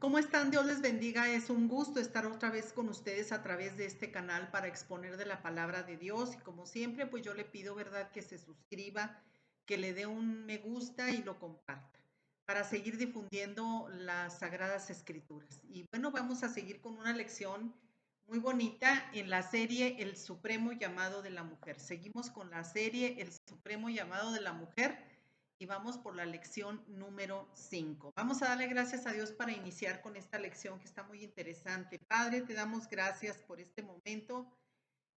¿Cómo están? Dios les bendiga. Es un gusto estar otra vez con ustedes a través de este canal para exponer de la palabra de Dios. Y como siempre, pues yo le pido, ¿verdad?, que se suscriba, que le dé un me gusta y lo comparta para seguir difundiendo las sagradas escrituras. Y bueno, vamos a seguir con una lección muy bonita en la serie El Supremo Llamado de la Mujer. Seguimos con la serie El Supremo Llamado de la Mujer y vamos por la lección número 5. Vamos a darle gracias a Dios para iniciar con esta lección que está muy interesante. Padre, te damos gracias por este momento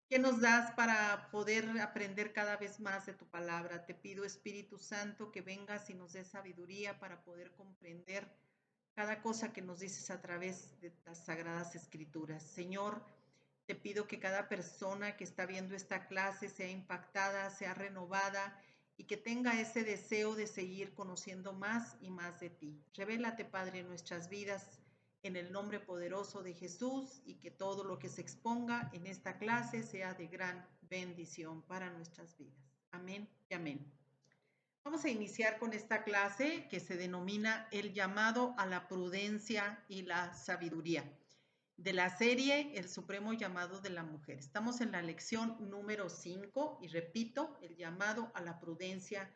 que nos das para poder aprender cada vez más de tu palabra. Te pido, Espíritu Santo, que vengas y nos des sabiduría para poder comprender cada cosa que nos dices a través de las sagradas escrituras. Señor, te pido que cada persona que está viendo esta clase sea impactada, sea renovada y que tenga ese deseo de seguir conociendo más y más de ti. Revélate, Padre, en nuestras vidas en el nombre poderoso de Jesús y que todo lo que se exponga en esta clase sea de gran bendición para nuestras vidas. Amén y amén. Vamos a iniciar con esta clase que se denomina El llamado a la prudencia y la sabiduría, de la serie El Supremo Llamado de la Mujer. Estamos en la lección número 5 y repito, el llamado a la prudencia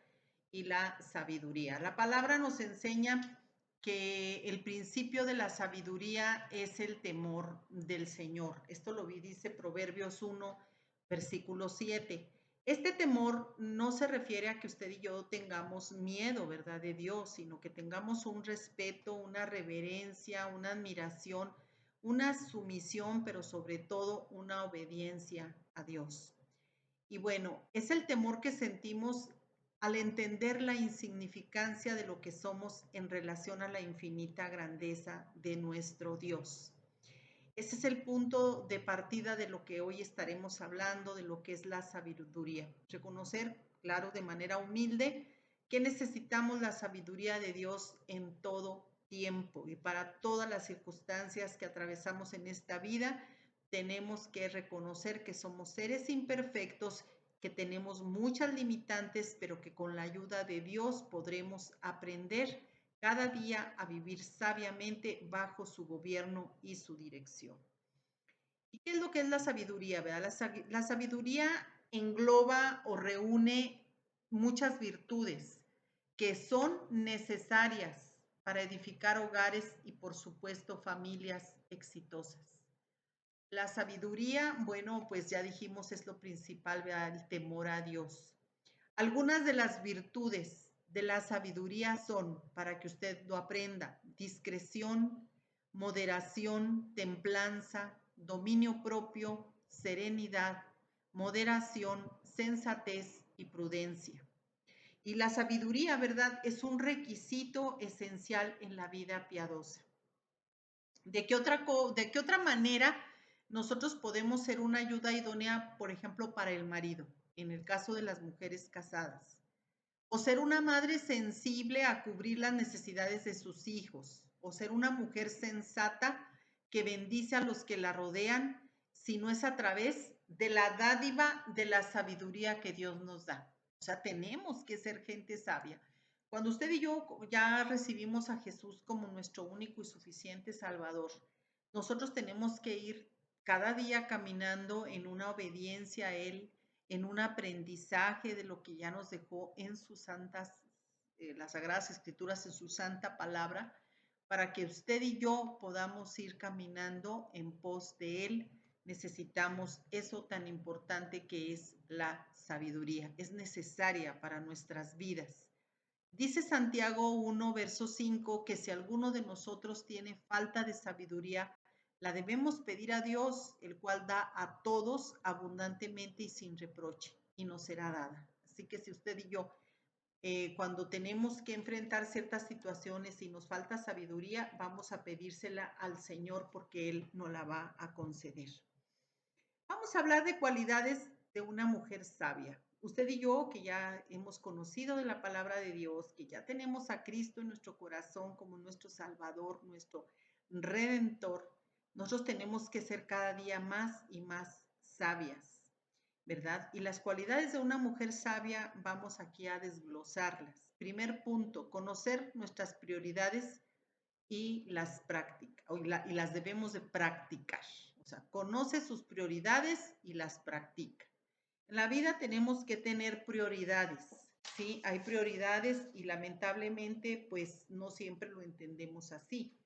y la sabiduría. La palabra nos enseña que el principio de la sabiduría es el temor del Señor. Esto lo dice Proverbios 1, versículo 7. Este temor no se refiere a que usted y yo tengamos miedo, ¿verdad?, de Dios, sino que tengamos un respeto, una reverencia, una admiración, una sumisión, pero sobre todo una obediencia a Dios. Y bueno, es el temor que sentimos al entender la insignificancia de lo que somos en relación a la infinita grandeza de nuestro Dios. Ese es el punto de partida de lo que hoy estaremos hablando, de lo que es la sabiduría. Reconocer, claro, de manera humilde, que necesitamos la sabiduría de Dios en todo tiempo y para todas las circunstancias que atravesamos en esta vida. Tenemos que reconocer que somos seres imperfectos, que tenemos muchas limitantes, pero que con la ayuda de Dios podremos aprender cada día a vivir sabiamente bajo su gobierno y su dirección. ¿Y qué es lo que es la sabiduría? ¿Verdad? La sabiduría engloba o reúne muchas virtudes que son necesarias para edificar hogares y, por supuesto, familias exitosas. La sabiduría, bueno, pues ya dijimos, es lo principal, ¿verdad?, el temor a Dios. Algunas de las virtudes de la sabiduría son, para que usted lo aprenda: discreción, moderación, templanza, dominio propio, serenidad, moderación, sensatez y prudencia. Y la sabiduría, ¿verdad?, es un requisito esencial en la vida piadosa. ¿De qué otra manera nosotros podemos ser una ayuda idónea, por ejemplo, para el marido, en el caso de las mujeres casadas? O ser una madre sensible a cubrir las necesidades de sus hijos, o ser una mujer sensata que bendice a los que la rodean, si no es a través de la dádiva de la sabiduría que Dios nos da. O sea, tenemos que ser gente sabia. Cuando usted y yo ya recibimos a Jesús como nuestro único y suficiente Salvador, nosotros tenemos que ir cada día caminando en una obediencia a Él, en un aprendizaje de lo que ya nos dejó en sus santas, las Sagradas Escrituras, en su santa palabra, para que usted y yo podamos ir caminando en pos de Él. Necesitamos eso tan importante que es la sabiduría. Es necesaria para nuestras vidas. Dice Santiago 1, verso 5, que si alguno de nosotros tiene falta de sabiduría, la debemos pedir a Dios, el cual da a todos abundantemente y sin reproche, y nos será dada. Así que si usted y yo, cuando tenemos que enfrentar ciertas situaciones y nos falta sabiduría, vamos a pedírsela al Señor porque Él nos la va a conceder. Vamos a hablar de cualidades de una mujer sabia. Usted y yo, que ya hemos conocido de la palabra de Dios, que ya tenemos a Cristo en nuestro corazón como nuestro Salvador, nuestro Redentor, nosotros tenemos que ser cada día más y más sabias, ¿verdad? Y las cualidades de una mujer sabia vamos aquí a desglosarlas. Primer punto: conocer nuestras prioridades y las practica, y las debemos de practicar. O sea, conoce sus prioridades y las practica. En la vida tenemos que tener prioridades, ¿sí? Hay prioridades y lamentablemente pues no siempre lo entendemos así.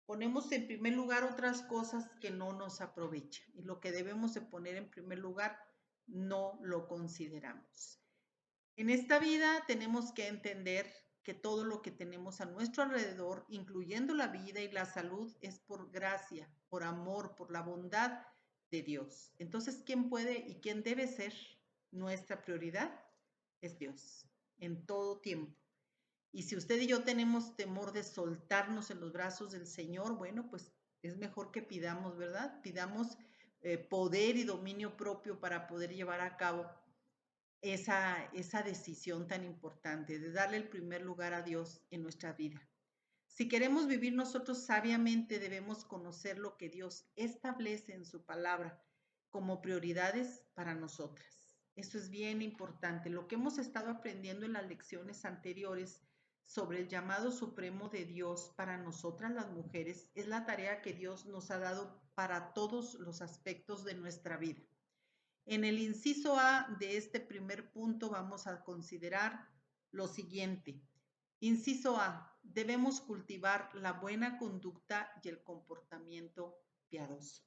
Ponemos en primer lugar otras cosas que no nos aprovechan y lo que debemos de poner en primer lugar no lo consideramos. En esta vida tenemos que entender que todo lo que tenemos a nuestro alrededor, incluyendo la vida y la salud, es por gracia, por amor, por la bondad de Dios. Entonces, ¿quién puede y quién debe ser nuestra prioridad? Es Dios, en todo tiempo. Y si usted y yo tenemos temor de soltarnos en los brazos del Señor, bueno, pues es mejor que pidamos, ¿verdad? Pidamos poder y dominio propio para poder llevar a cabo esa decisión tan importante de darle el primer lugar a Dios en nuestra vida. Si queremos vivir nosotros sabiamente, debemos conocer lo que Dios establece en su palabra como prioridades para nosotras. Eso es bien importante. Lo que hemos estado aprendiendo en las lecciones anteriores sobre el llamado supremo de Dios para nosotras las mujeres es la tarea que Dios nos ha dado para todos los aspectos de nuestra vida. En el inciso A de este primer punto vamos a considerar lo siguiente. Inciso A, debemos cultivar la buena conducta y el comportamiento piadoso.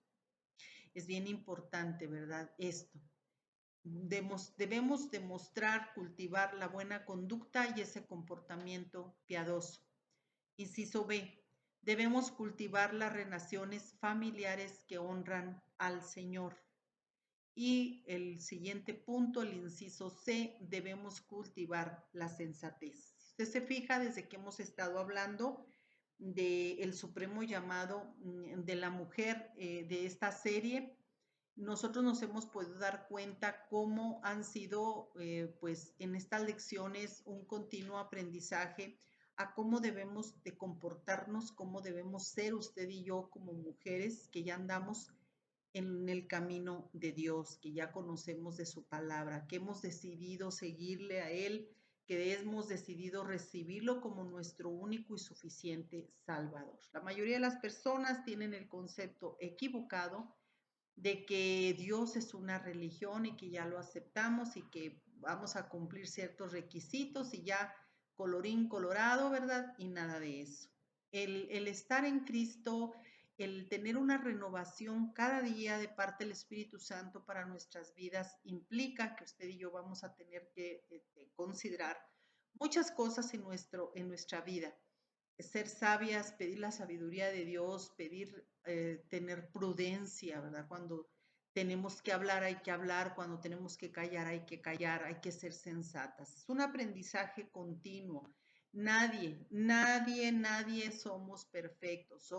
Es bien importante, ¿verdad? Esto. Debemos demostrar, cultivar la buena conducta y ese comportamiento piadoso. Inciso B, debemos cultivar las relaciones familiares que honran al Señor. Y el siguiente punto, el inciso C, debemos cultivar la sensatez. Si usted se fija, desde que hemos estado hablando del supremo llamado de la mujer de esta serie, nosotros nos hemos podido dar cuenta cómo han sido, pues, en estas lecciones un continuo aprendizaje a cómo debemos de comportarnos, cómo debemos ser usted y yo como mujeres que ya andamos en el camino de Dios, que ya conocemos de su palabra, que hemos decidido seguirle a Él, que hemos decidido recibirlo como nuestro único y suficiente Salvador. La mayoría de las personas tienen el concepto equivocado de que Dios es una religión y que ya lo aceptamos y que vamos a cumplir ciertos requisitos y ya colorín colorado, ¿verdad? Y nada de eso. El estar en Cristo, el tener una renovación cada día de parte del Espíritu Santo para nuestras vidas implica que usted y yo vamos a tener que considerar muchas cosas en nuestra vida. Ser sabias, pedir la sabiduría de Dios, pedir tener prudencia, ¿verdad? Cuando tenemos que hablar hay que hablar, cuando tenemos que callar hay que callar, hay que ser sensatas. Es un aprendizaje continuo. Nadie somos perfectos.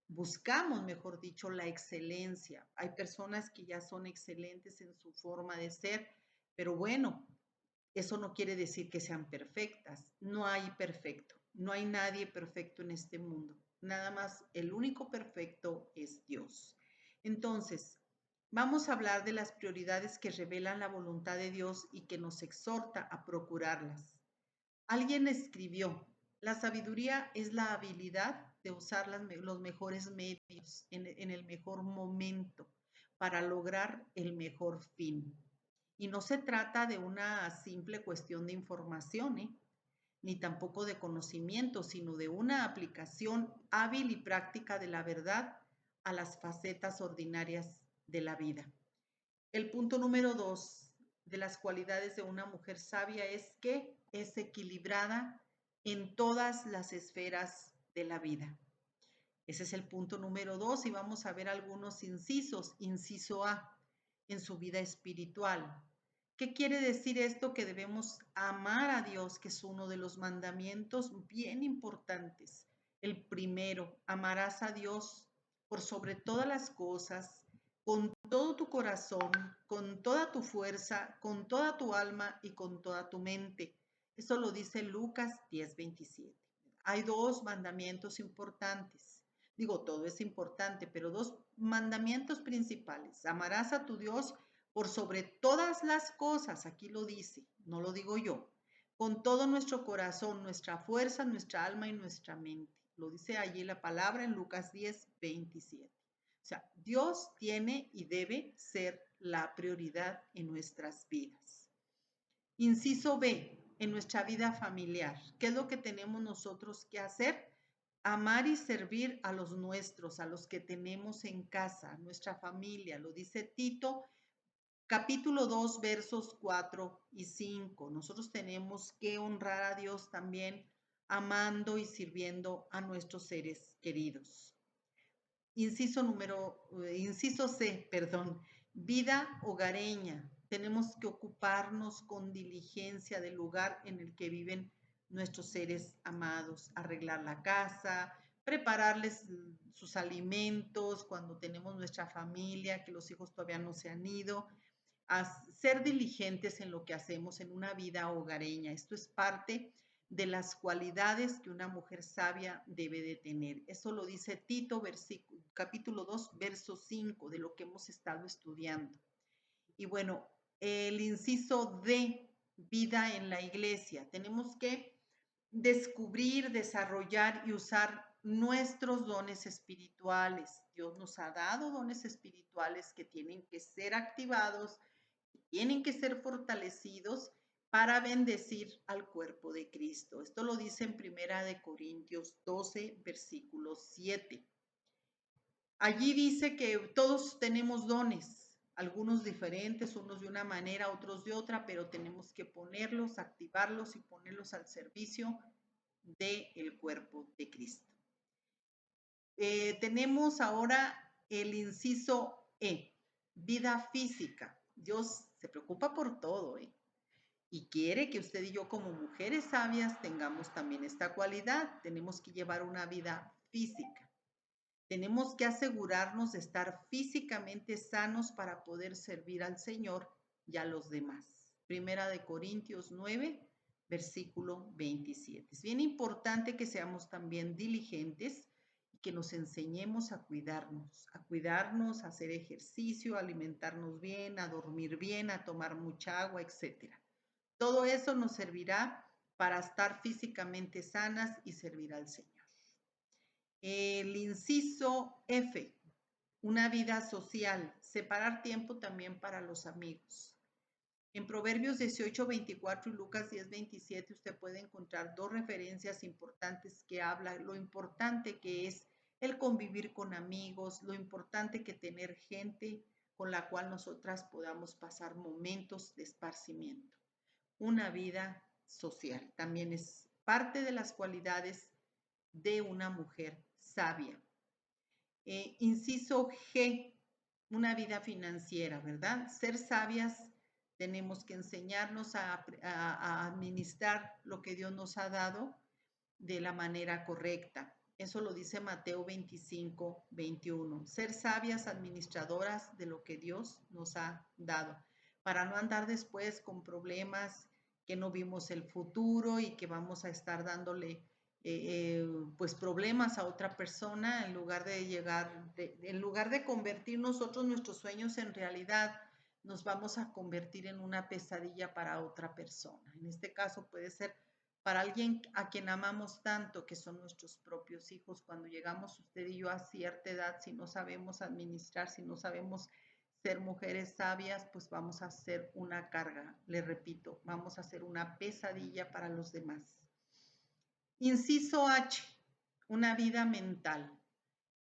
Buscamos, mejor dicho, la excelencia. Hay personas que ya son excelentes en su forma de ser, pero bueno, eso no quiere decir que sean perfectas. No hay perfecto. No hay nadie perfecto en este mundo. Nada más, el único perfecto es Dios. Entonces, vamos a hablar de las prioridades que revelan la voluntad de Dios y que nos exhorta a procurarlas. Alguien escribió, la sabiduría es la habilidad de usar los mejores medios en el mejor momento para lograr el mejor fin. Y no se trata de una simple cuestión de información, ni tampoco de conocimiento, sino de una aplicación hábil y práctica de la verdad a las facetas ordinarias de la vida. El punto número 2 de las cualidades de una mujer sabia es que es equilibrada en todas las esferas de la vida. Ese es el punto número 2 y vamos a ver algunos incisos. Inciso A, en su vida espiritual. ¿Qué quiere decir esto? Que debemos amar a Dios, que es uno de los mandamientos bien importantes. El primero, amarás a Dios por sobre todas las cosas, con todo tu corazón, con toda tu fuerza, con toda tu alma y con toda tu mente. Eso lo dice Lucas 10:27. Hay dos mandamientos importantes. Digo, todo es importante, pero dos mandamientos principales. Amarás a tu Dios por sobre todas las cosas, aquí lo dice, no lo digo yo, con todo nuestro corazón, nuestra fuerza, nuestra alma y nuestra mente. Lo dice allí la palabra en Lucas 10, 27. O sea, Dios tiene y debe ser la prioridad en nuestras vidas. Inciso B, en nuestra vida familiar. ¿Qué es lo que tenemos nosotros que hacer? Amar y servir a los nuestros, a los que tenemos en casa, nuestra familia. Lo dice Tito, capítulo 2, versos 4 y 5. Nosotros tenemos que honrar a Dios también amando y sirviendo a nuestros seres queridos. Inciso C, perdón, vida hogareña. Tenemos que ocuparnos con diligencia del lugar en el que viven nuestros seres amados, arreglar la casa, prepararles sus alimentos cuando tenemos nuestra familia, que los hijos todavía no se han ido, a ser diligentes en lo que hacemos en una vida hogareña. Esto es parte de las cualidades que una mujer sabia debe de tener. Eso lo dice Tito, capítulo 2, verso 5, de lo que hemos estado estudiando. Y bueno, el inciso D, vida en la iglesia. Tenemos que descubrir, desarrollar y usar nuestros dones espirituales. Dios nos ha dado dones espirituales que tienen que ser activados, tienen que ser fortalecidos para bendecir al cuerpo de Cristo. Esto lo dice en Primera de Corintios 12, versículo 7. Allí dice que todos tenemos dones, algunos diferentes, unos de una manera, otros de otra, pero tenemos que ponerlos, activarlos y ponerlos al servicio del cuerpo de Cristo. Tenemos ahora el inciso E, vida física. Dios se preocupa por todo, y quiere que usted y yo como mujeres sabias tengamos también esta cualidad. Tenemos que llevar una vida física. Tenemos que asegurarnos de estar físicamente sanos para poder servir al Señor y a los demás. Primera de Corintios 9, versículo 27. Es bien importante que seamos también diligentes y que nos enseñemos a cuidarnos, a hacer ejercicio, a alimentarnos bien, a dormir bien, a tomar mucha agua, etcétera. Todo eso nos servirá para estar físicamente sanas y servir al Señor. El inciso F, una vida social, separar tiempo también para los amigos. En Proverbios 18, 24 y Lucas 10, 27 usted puede encontrar dos referencias importantes que hablan lo importante que es el convivir con amigos, lo importante que tener gente con la cual nosotras podamos pasar momentos de esparcimiento. Una vida social también es parte de las cualidades de una mujer sabia. Inciso G, una vida financiera, ¿verdad? Ser sabias, tenemos que enseñarnos a administrar lo que Dios nos ha dado de la manera correcta. Eso lo dice Mateo 25, 21. Ser sabias administradoras de lo que Dios nos ha dado, para no andar después con problemas que no vimos el futuro y que vamos a estar dándole pues problemas a otra persona en lugar de convertir nosotros nuestros sueños en realidad, nos vamos a convertir en una pesadilla para otra persona. En este caso puede ser para alguien a quien amamos tanto, que son nuestros propios hijos. Cuando llegamos usted y yo a cierta edad, si no sabemos administrar, si no sabemos ser mujeres sabias, pues vamos a ser una carga, le repito, vamos a ser una pesadilla para los demás. Inciso H, una vida mental.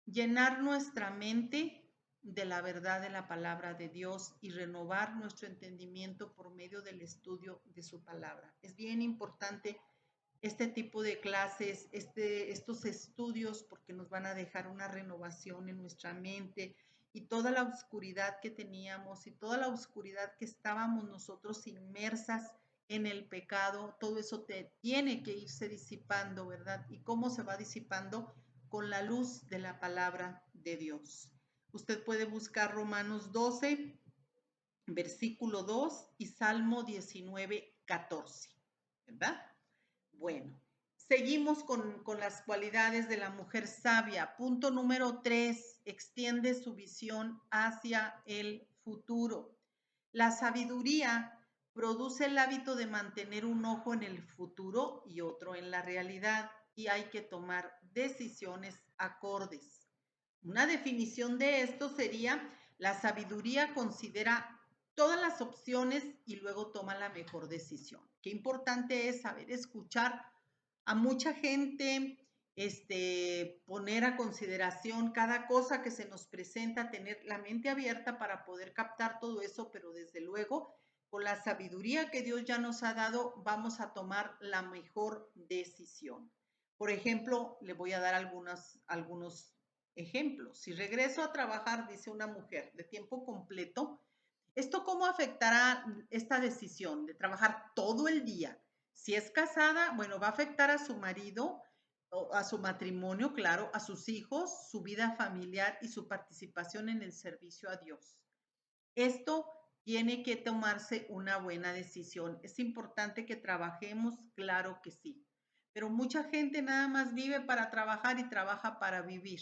Llenar nuestra mente de la verdad de la palabra de Dios y renovar nuestro entendimiento por medio del estudio de su palabra. Es bien importante este tipo de clases, estos estudios, porque nos van a dejar una renovación en nuestra mente y toda la oscuridad que teníamos y toda la oscuridad que estábamos nosotros inmersas en el pecado, todo eso tiene que irse disipando, ¿verdad? ¿Y cómo se va disipando? Con la luz de la palabra de Dios. Usted puede buscar Romanos 12, versículo 2 y Salmo 19, 14, ¿verdad? Bueno, seguimos con las cualidades de la mujer sabia. Punto número 3, extiende su visión hacia el futuro. La sabiduría produce el hábito de mantener un ojo en el futuro y otro en la realidad. y hay que tomar decisiones acordes. Una definición de esto sería: la sabiduría considera todas las opciones y luego toma la mejor decisión. Qué importante es saber escuchar a mucha gente, poner a consideración cada cosa que se nos presenta, tener la mente abierta para poder captar todo eso, pero desde luego, con la sabiduría que Dios ya nos ha dado, vamos a tomar la mejor decisión. Por ejemplo, le voy a dar algunos ejemplos. Si regreso a trabajar, dice una mujer, de tiempo completo, ¿esto cómo afectará esta decisión de trabajar todo el día? Si es casada, bueno, va a afectar a su marido, a su matrimonio, claro, a sus hijos, su vida familiar y su participación en el servicio a Dios. Esto tiene que tomarse una buena decisión. Es importante que trabajemos, claro que sí, pero mucha gente nada más vive para trabajar y trabaja para vivir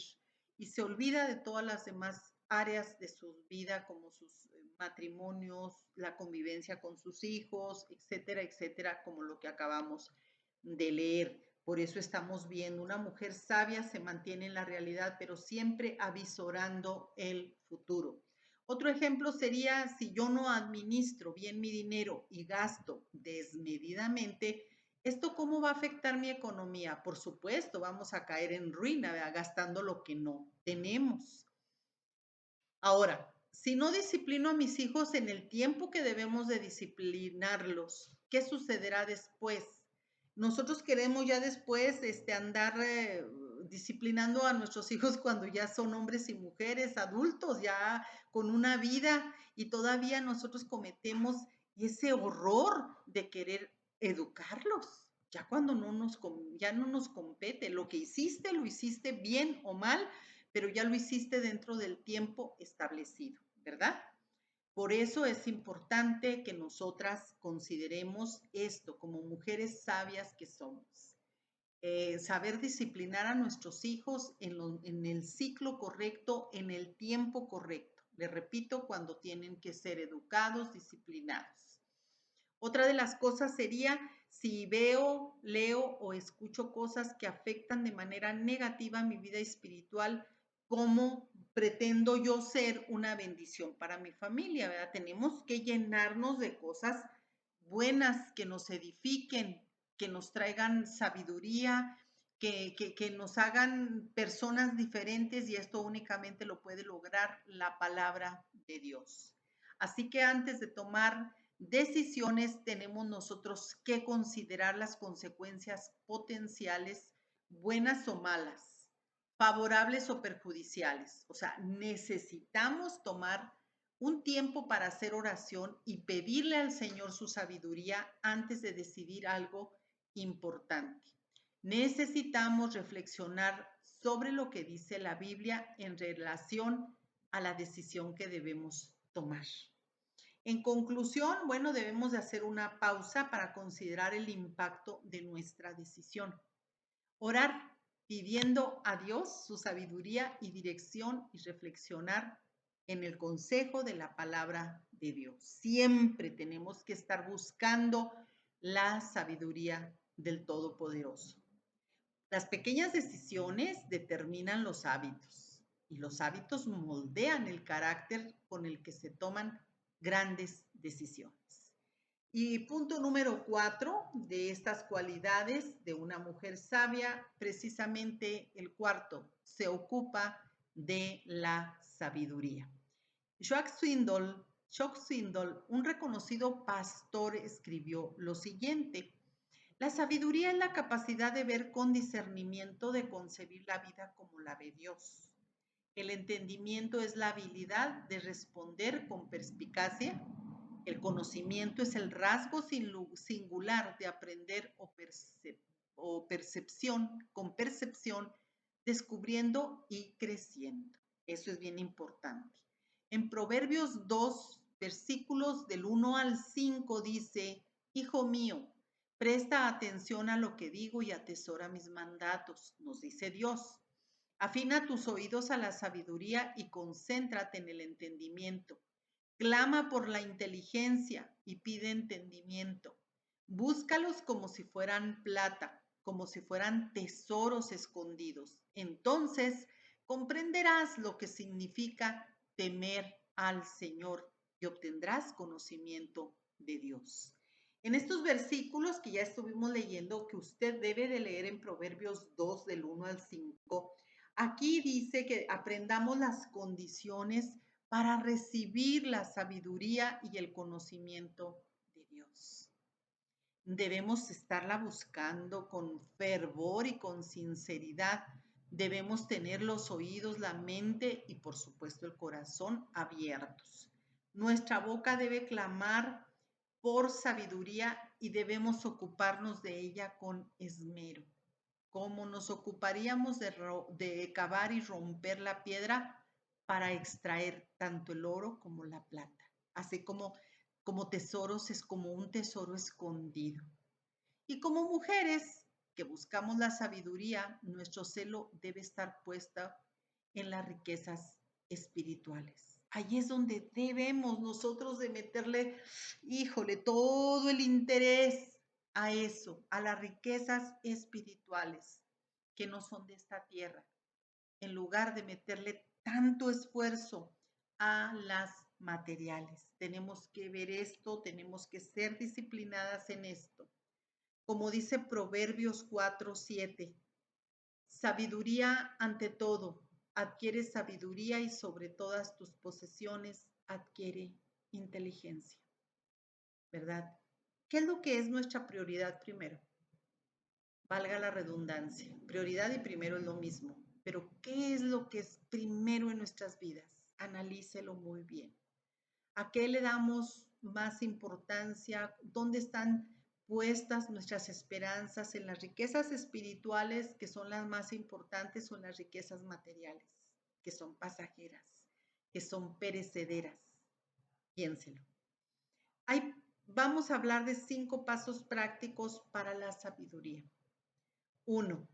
y se olvida de todas las demás áreas de su vida, como sus matrimonios, la convivencia con sus hijos, etcétera, etcétera, como lo que acabamos de leer. Por eso estamos viendo una mujer sabia se mantiene en la realidad, pero siempre avisorando el futuro. Otro ejemplo sería: si yo no administro bien mi dinero y gasto desmedidamente, ¿esto cómo va a afectar mi economía? Por supuesto, vamos a caer en ruina, ¿verdad? Gastando lo que no tenemos. Ahora, si no disciplino a mis hijos en el tiempo que debemos de disciplinarlos, ¿qué sucederá después? Nosotros queremos ya después andar disciplinando a nuestros hijos cuando ya son hombres y mujeres adultos, ya con una vida, y todavía nosotros cometemos ese horror de querer educarlos. Ya cuando ya no nos compete, lo que hiciste, lo hiciste bien o mal, pero ya lo hiciste dentro del tiempo establecido, ¿verdad? Por eso es importante que nosotras consideremos esto como mujeres sabias que somos. Saber disciplinar a nuestros hijos en el ciclo correcto, en el tiempo correcto. Les repito, cuando tienen que ser educados, disciplinados. Otra de las cosas sería: si veo, leo o escucho cosas que afectan de manera negativa mi vida espiritual, ¿cómo pretendo yo ser una bendición para mi familia? ¿Verdad? Tenemos que llenarnos de cosas buenas que nos edifiquen, que nos traigan sabiduría, que nos hagan personas diferentes, y esto únicamente lo puede lograr la palabra de Dios. Así que antes de tomar decisiones, tenemos nosotros que considerar las consecuencias potenciales, buenas o malas, favorables o perjudiciales. O sea, necesitamos tomar un tiempo para hacer oración y pedirle al Señor su sabiduría antes de decidir algo importante. Necesitamos reflexionar sobre lo que dice la Biblia en relación a la decisión que debemos tomar. En conclusión, bueno, debemos de hacer una pausa para considerar el impacto de nuestra decisión. Orar pidiendo a Dios su sabiduría y dirección, y reflexionar en el consejo de la palabra de Dios. Siempre tenemos que estar buscando la sabiduría del Todopoderoso. Las pequeñas decisiones determinan los hábitos, y los hábitos moldean el carácter con el que se toman grandes decisiones. Y punto número 4 de estas cualidades de una mujer sabia, precisamente el cuarto, se ocupa de la sabiduría. Chuck Swindoll, un reconocido pastor, escribió lo siguiente: la sabiduría es la capacidad de ver con discernimiento, de concebir la vida como la ve Dios. El entendimiento es la habilidad de responder con perspicacia. El conocimiento es el rasgo singular de aprender con percepción, descubriendo y creciendo. Eso es bien importante. En Proverbios 2, versículos del 1 al 5 dice: hijo mío, presta atención a lo que digo y atesora mis mandatos, nos dice Dios. Afina tus oídos a la sabiduría y concéntrate en el entendimiento. Clama por la inteligencia y pide entendimiento. Búscalos como si fueran plata, como si fueran tesoros escondidos. Entonces comprenderás lo que significa temer al Señor y obtendrás conocimiento de Dios. En estos versículos que ya estuvimos leyendo, que usted debe de leer en Proverbios 2 del 1 al 5, aquí dice que aprendamos las condiciones para recibir la sabiduría y el conocimiento de Dios. Debemos estarla buscando con fervor y con sinceridad. Debemos tener los oídos, la mente y por supuesto el corazón abiertos. Nuestra boca debe clamar por sabiduría y debemos ocuparnos de ella con esmero. Como nos ocuparíamos de cavar y romper la piedra para extraer tanto el oro como la plata, así como tesoros, es como un tesoro escondido. Y como mujeres que buscamos la sabiduría, nuestro celo debe estar puesto en las riquezas espirituales. Ahí es donde debemos nosotros de meterle, híjole, todo el interés a eso, a las riquezas espirituales que no son de esta tierra, en lugar de meterle tanto esfuerzo a las materiales. Tenemos que ver esto, tenemos que ser disciplinadas en esto. Como dice Proverbios 4:7, sabiduría ante todo, adquiere sabiduría y sobre todas tus posesiones adquiere inteligencia, ¿verdad? ¿Qué es lo que es nuestra prioridad primero? Valga la redundancia, prioridad y primero es lo mismo, pero ¿qué es lo que es primero en nuestras vidas? Analícelo muy bien. ¿A qué le damos más importancia? ¿Dónde están puestas nuestras esperanzas? ¿En las riquezas espirituales, que son las más importantes, o en las riquezas materiales, que son pasajeras, que son perecederas? Piénselo. Vamos a hablar de 5 pasos prácticos para la sabiduría. 1.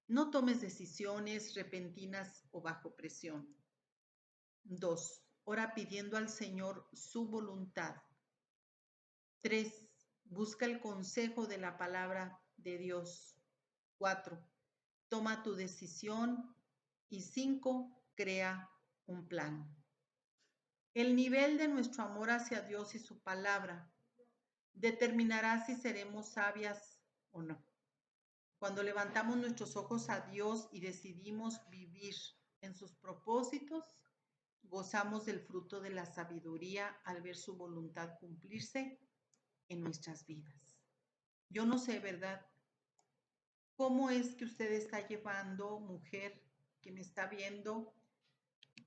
No tomes decisiones repentinas o bajo presión. 2. Ora pidiendo al Señor su voluntad. 3. Busca el consejo de la palabra de Dios. 4. Toma tu decisión. Y 5. Crea un plan. El nivel de nuestro amor hacia Dios y su palabra determinará si seremos sabias o no. Cuando levantamos nuestros ojos a Dios y decidimos vivir en sus propósitos, gozamos del fruto de la sabiduría al ver su voluntad cumplirse en nuestras vidas. Yo no sé, ¿verdad? ¿Cómo es que usted está llevando, mujer que me está viendo,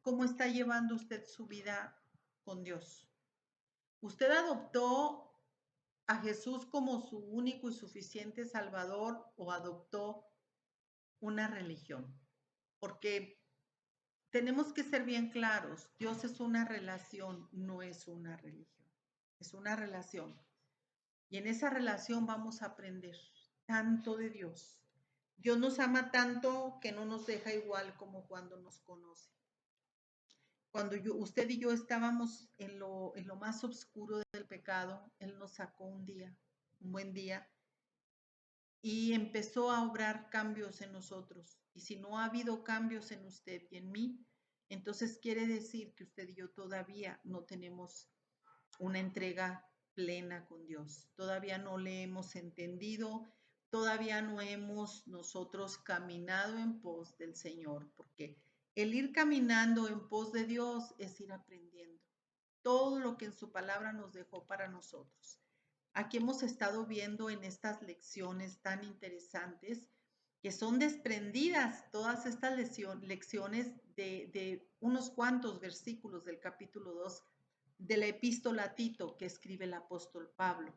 cómo está llevando usted su vida con Dios? ¿Usted adoptó a Jesús como su único y suficiente Salvador o adoptó una religión? Porque tenemos que ser bien claros, Dios es una relación, no es una religión, es una relación. Y en esa relación vamos a aprender tanto de Dios. Dios nos ama tanto que no nos deja igual como cuando nos conoce. Cuando usted y yo estábamos en lo más oscuro del pecado, Él nos sacó un día, un buen día, y empezó a obrar cambios en nosotros. Y si no ha habido cambios en usted y en mí, entonces quiere decir que usted y yo todavía no tenemos una entrega plena con Dios. Todavía no le hemos entendido, todavía no hemos nosotros caminado en pos del Señor, porque el ir caminando en pos de Dios es ir aprendiendo todo lo que en su palabra nos dejó para nosotros. Aquí hemos estado viendo en estas lecciones tan interesantes que son desprendidas todas estas lecciones de unos cuantos versículos del capítulo 2 de la epístola a Tito que escribe el apóstol Pablo.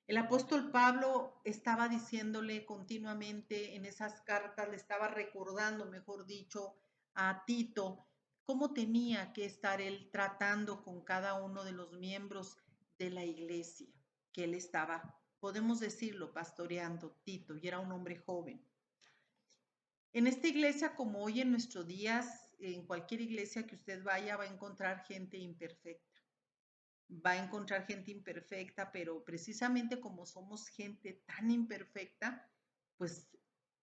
El apóstol Pablo estaba diciéndole continuamente en esas cartas, le estaba recordando, mejor dicho, a Tito cómo tenía que estar él tratando con cada uno de los miembros de la iglesia que él estaba, podemos decirlo, pastoreando. Tito, y era un hombre joven. En esta iglesia, como hoy en nuestros días, en cualquier iglesia que usted vaya, va a encontrar gente imperfecta. Va a encontrar gente imperfecta, pero precisamente como somos gente tan imperfecta, pues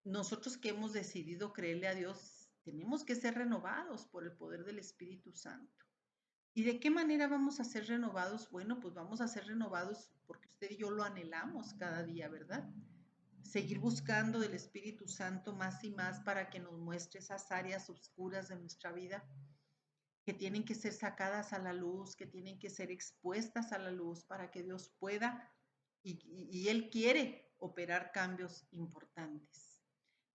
nosotros que hemos decidido creerle a Dios, tenemos que ser renovados por el poder del Espíritu Santo. ¿Y de qué manera vamos a ser renovados? Bueno, pues vamos a ser renovados porque usted y yo lo anhelamos cada día, ¿verdad? Seguir buscando del Espíritu Santo más y más para que nos muestre esas áreas oscuras de nuestra vida que tienen que ser sacadas a la luz, que tienen que ser expuestas a la luz para que Dios pueda y Él quiere operar cambios importantes.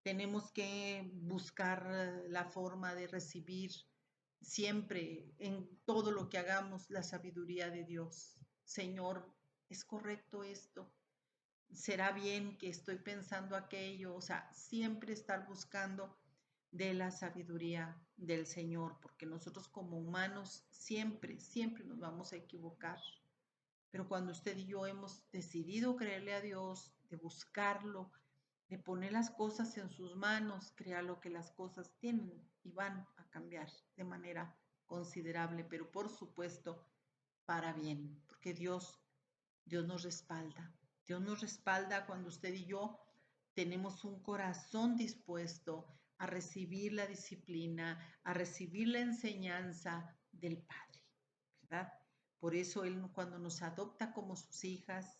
Tenemos que buscar la forma de recibir siempre en todo lo que hagamos la sabiduría de Dios. Señor, ¿es correcto esto? ¿Será bien que estoy pensando aquello? O sea, siempre estar buscando de la sabiduría del Señor, porque nosotros como humanos siempre nos vamos a equivocar. Pero cuando usted y yo hemos decidido creerle a Dios, de buscarlo, de poner las cosas en sus manos, créalo que las cosas tienen y van a cambiar de manera considerable, pero por supuesto para bien, porque Dios nos respalda. Dios nos respalda cuando usted y yo tenemos un corazón dispuesto a recibir la disciplina, a recibir la enseñanza del Padre, ¿verdad? Por eso Él cuando nos adopta como sus hijas,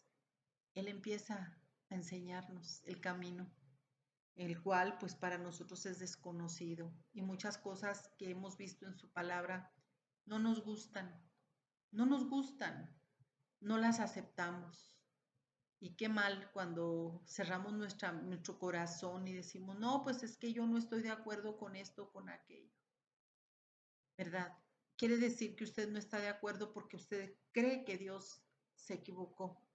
Él empieza a enseñarnos el camino, el cual pues para nosotros es desconocido y muchas cosas que hemos visto en su palabra no nos gustan, no nos gustan, no las aceptamos. Y qué mal cuando cerramos nuestro corazón y decimos, no, pues es que yo no estoy de acuerdo con esto, con aquello, ¿verdad? Quiere decir que usted no está de acuerdo porque usted cree que Dios se equivocó,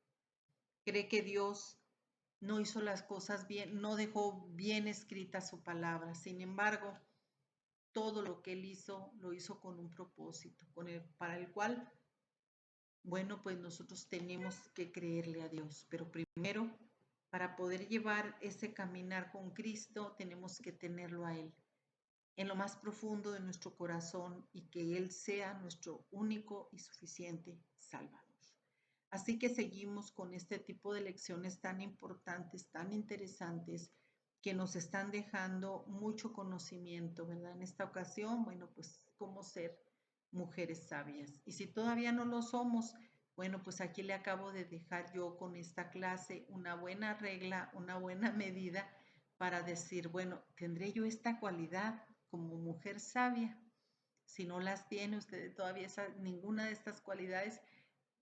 cree que Dios no hizo las cosas bien, no dejó bien escrita su palabra. Sin embargo, todo lo que él hizo, lo hizo con un propósito, para el cual, bueno, pues nosotros tenemos que creerle a Dios. Pero primero, para poder llevar ese caminar con Cristo, tenemos que tenerlo a Él en lo más profundo de nuestro corazón y que Él sea nuestro único y suficiente Salvador. Así que seguimos con este tipo de lecciones tan importantes, tan interesantes, que nos están dejando mucho conocimiento, ¿verdad? En esta ocasión, bueno, pues cómo ser mujeres sabias. Y si todavía no lo somos, bueno, pues aquí le acabo de dejar yo con esta clase una buena regla, una buena medida para decir, bueno, ¿tendré yo esta cualidad como mujer sabia? Si no las tiene usted todavía ninguna de estas cualidades,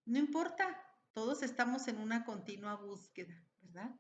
no importa, todos estamos en una continua búsqueda, ¿verdad?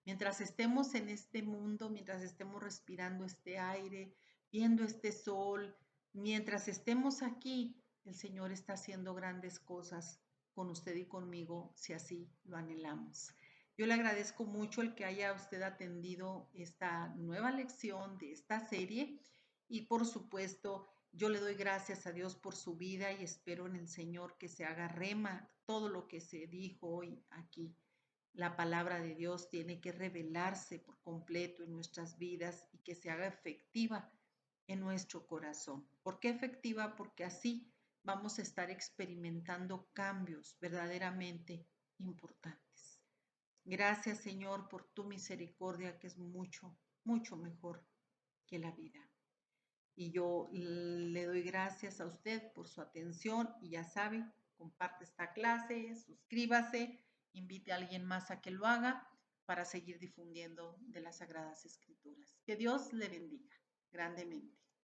Mientras estemos en este mundo, mientras estemos respirando este aire, viendo este sol, mientras estemos aquí, el Señor está haciendo grandes cosas con usted y conmigo, si así lo anhelamos. Yo le agradezco mucho el que haya usted atendido esta nueva lección de esta serie y por supuesto yo le doy gracias a Dios por su vida y espero en el Señor que se haga rema todo lo que se dijo hoy aquí. La palabra de Dios tiene que revelarse por completo en nuestras vidas y que se haga efectiva en nuestro corazón. ¿Por qué efectiva? Porque así vamos a estar experimentando cambios verdaderamente importantes. Gracias, Señor, por tu misericordia que es mucho mejor que la vida. Y yo le doy gracias a usted por su atención y ya sabe, comparte esta clase, suscríbase, invite a alguien más a que lo haga para seguir difundiendo de las Sagradas Escrituras. Que Dios le bendiga grandemente.